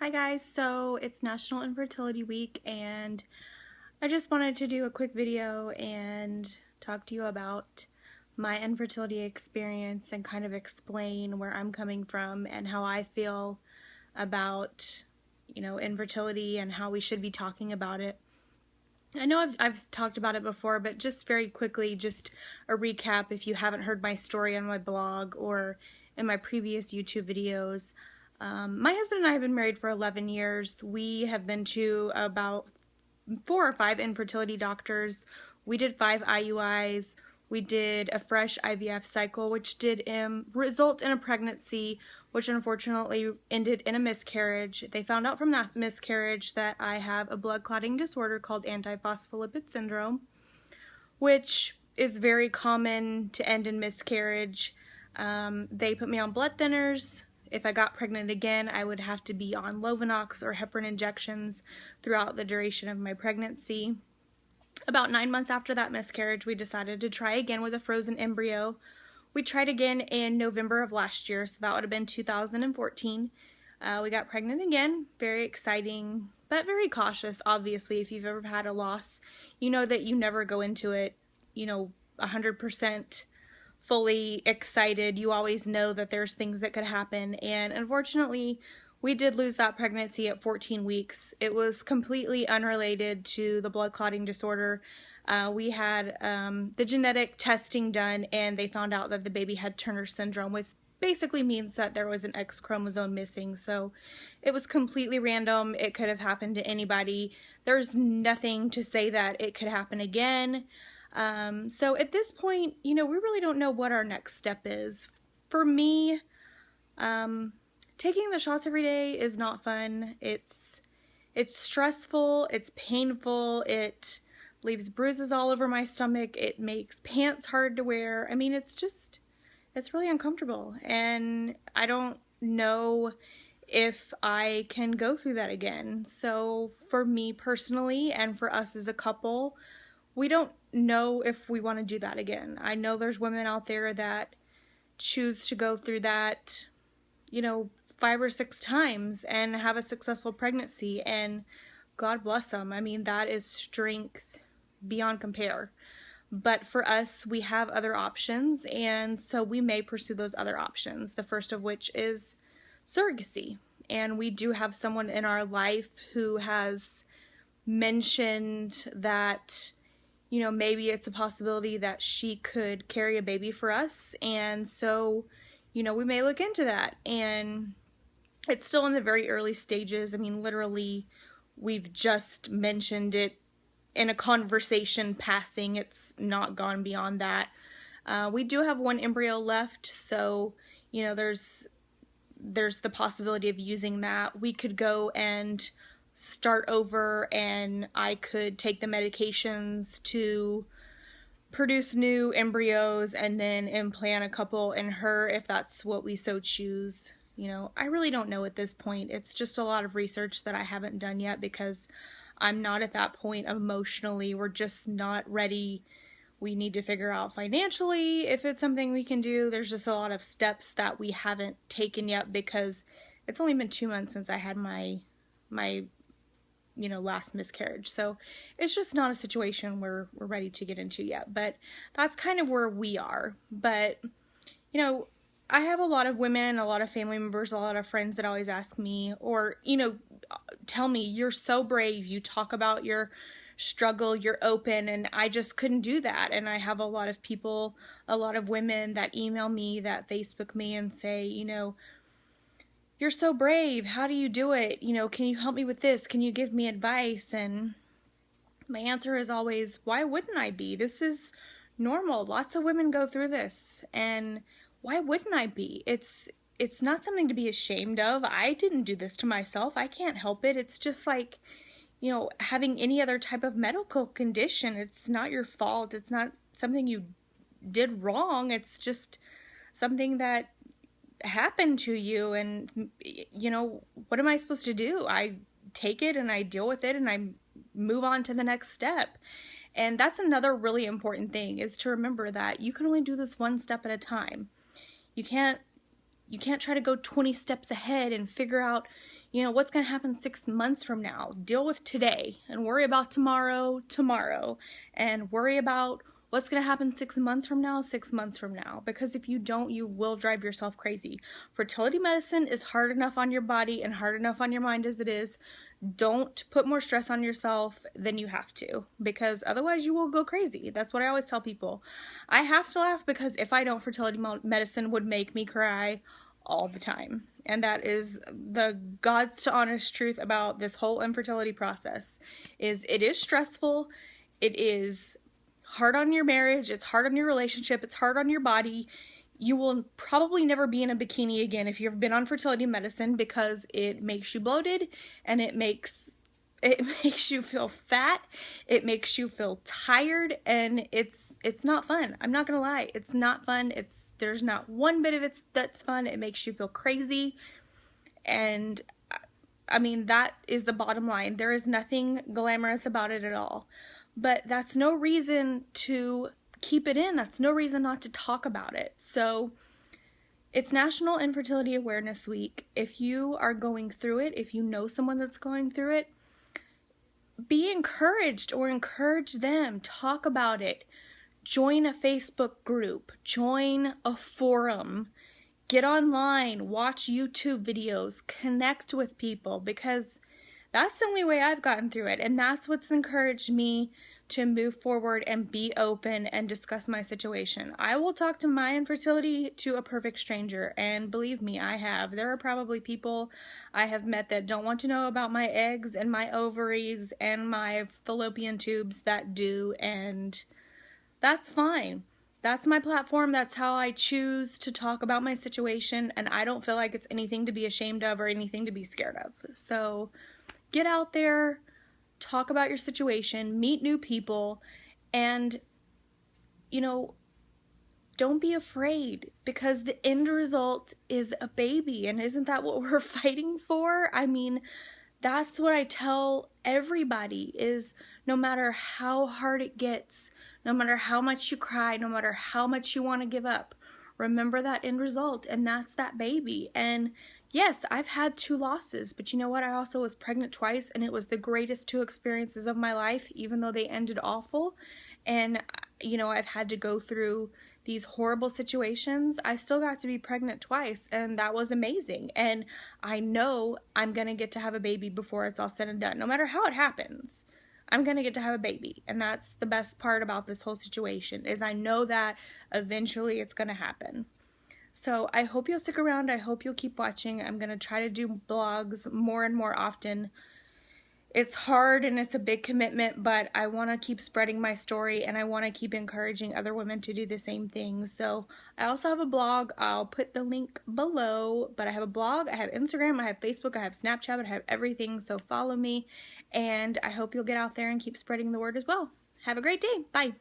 Hi guys, so it's National Infertility Week and I just wanted to do a quick video and talk to you about my infertility experience and kind of explain where I'm coming from and how I feel about, infertility and how we should be talking about it. I know I've talked about it before, but just very quickly, just a recap if you haven't heard my story on my blog or in my previous YouTube videos. My husband and I have been married for 11 years. We have been to about 4 or 5 infertility doctors. We did 5 IUIs. We did a fresh IVF cycle, which did result in a pregnancy, which unfortunately ended in a miscarriage. They found out from that miscarriage that I have a blood clotting disorder called antiphospholipid syndrome, which is very common to end in miscarriage. They put me on blood thinners. If I got pregnant again, I would have to be on Lovenox or heparin injections throughout the duration of my pregnancy. About 9 months after that miscarriage, we decided to try again with a frozen embryo. We tried again in November of last year, so that would have been 2014. We got pregnant again. Very exciting, but very cautious, obviously. If you've ever had a loss, you know that you never go into it, 100% fully excited. You always know that there's things that could happen, and unfortunately we did lose that pregnancy at 14 weeks. It was completely unrelated to the blood clotting disorder. We had the genetic testing done, and they found out that the baby had Turner syndrome, which basically means that there was an X chromosome missing. So it was completely random. It could have happened to anybody. There's nothing to say that it could happen again. So at this point, we really don't know what our next step is. For me, taking the shots every day is not fun. It's stressful, it's painful, it leaves bruises all over my stomach, it makes pants hard to wear. I mean, it's really uncomfortable, and I don't know if I can go through that again. So for me personally, and for us as a couple, we don't know if we want to do that again. I know there's women out there that choose to go through that, 5 or 6 times and have a successful pregnancy, and God bless them. I mean, that is strength beyond compare. But for us, we have other options, and so we may pursue those other options, the first of which is surrogacy. And we do have someone in our life who has mentioned that maybe it's a possibility that she could carry a baby for us, and so we may look into that. And it's still in the very early stages. I mean, literally, we've just mentioned it in a conversation passing. It's not gone beyond that. We do have 1 embryo left, so there's the possibility of using that. We could go and start over, and I could take the medications to produce new embryos and then implant a couple in her if that's what we so choose. I really don't know at this point. It's just a lot of research that I haven't done yet because I'm not at that point emotionally. We're just not ready. We need to figure out financially if it's something we can do. There's just a lot of steps that we haven't taken yet because it's only been 2 months since I had my last miscarriage. So it's just not a situation we're ready to get into yet, but that's kind of where we are. But, I have a lot of women, a lot of family members, a lot of friends that always ask me, or, tell me, you're so brave, you talk about your struggle, you're open, and I just couldn't do that. And I have a lot of people, a lot of women that email me, that Facebook me and say, you're so brave, how do you do it? Can you help me with this? Can you give me advice? And my answer is always, why wouldn't I be? This is normal. Lots of women go through this, and why wouldn't I be? It's not something to be ashamed of. I didn't do this to myself. I can't help it. It's just like, having any other type of medical condition. It's not your fault. It's not something you did wrong. It's just something that happened to you, and what am I supposed to do? I take it and I deal with it and I move on to the next step. And that's another really important thing, is to remember that you can only do this 1 step at a time. You can't try to go 20 steps ahead and figure out, You know, what's going to happen 6 months from now? Deal with today and worry about tomorrow, and worry about what's going to happen 6 months from now, 6 months from now. Because if you don't, you will drive yourself crazy. Fertility medicine is hard enough on your body and hard enough on your mind as it is. Don't put more stress on yourself than you have to, because otherwise you will go crazy. That's what I always tell people. I have to laugh because if I don't, fertility medicine would make me cry all the time. And that is the God's to honest truth about this whole infertility process. Is it is stressful, it is hard on your marriage, it's hard on your relationship, it's hard on your body. You will probably never be in a bikini again if you've been on fertility medicine, because it makes you bloated and it makes you feel fat, it makes you feel tired, and it's not fun. I'm not gonna lie, it's not fun. There's not one bit of it that's fun. It makes you feel crazy, and I mean, that is the bottom line. There is nothing glamorous about it at all. But that's no reason to keep it in. That's no reason not to talk about it. So it's National Infertility Awareness Week. If you are going through it, if you know someone that's going through it, be encouraged or encourage them. Talk about it. Join a Facebook group. Join a forum. Get online. Watch YouTube videos. Connect with people, because that's the only way I've gotten through it, and that's what's encouraged me to move forward and be open and discuss my situation. I will talk to my infertility to a perfect stranger, and believe me, I have. There are probably people I have met that don't want to know about my eggs and my ovaries and my fallopian tubes that do, and that's fine. That's my platform. That's how I choose to talk about my situation, and I don't feel like it's anything to be ashamed of or anything to be scared of. So get out there, talk about your situation, meet new people, and, you know, don't be afraid, because the end result is a baby, and isn't that what we're fighting for? I mean, that's what I tell everybody, is no matter how hard it gets, no matter how much you cry, no matter how much you want to give up, remember that end result, and that's that baby. And yes, I've had 2 losses, but you know what? I also was pregnant twice, and it was the greatest 2 experiences of my life, even though they ended awful. And, you know, I've had to go through these horrible situations. I still got to be pregnant twice, and that was amazing. And I know I'm going to get to have a baby before it's all said and done. No matter how it happens, I'm going to get to have a baby. And that's the best part about this whole situation, is I know that eventually it's going to happen. So I hope you'll stick around. I hope you'll keep watching. I'm going to try to do blogs more and more often. It's hard and it's a big commitment, but I want to keep spreading my story, and I want to keep encouraging other women to do the same thing. So I also have a blog. I'll put the link below, but I have a blog, I have Instagram, I have Facebook, I have Snapchat, I have everything. So follow me, and I hope you'll get out there and keep spreading the word as well. Have a great day. Bye.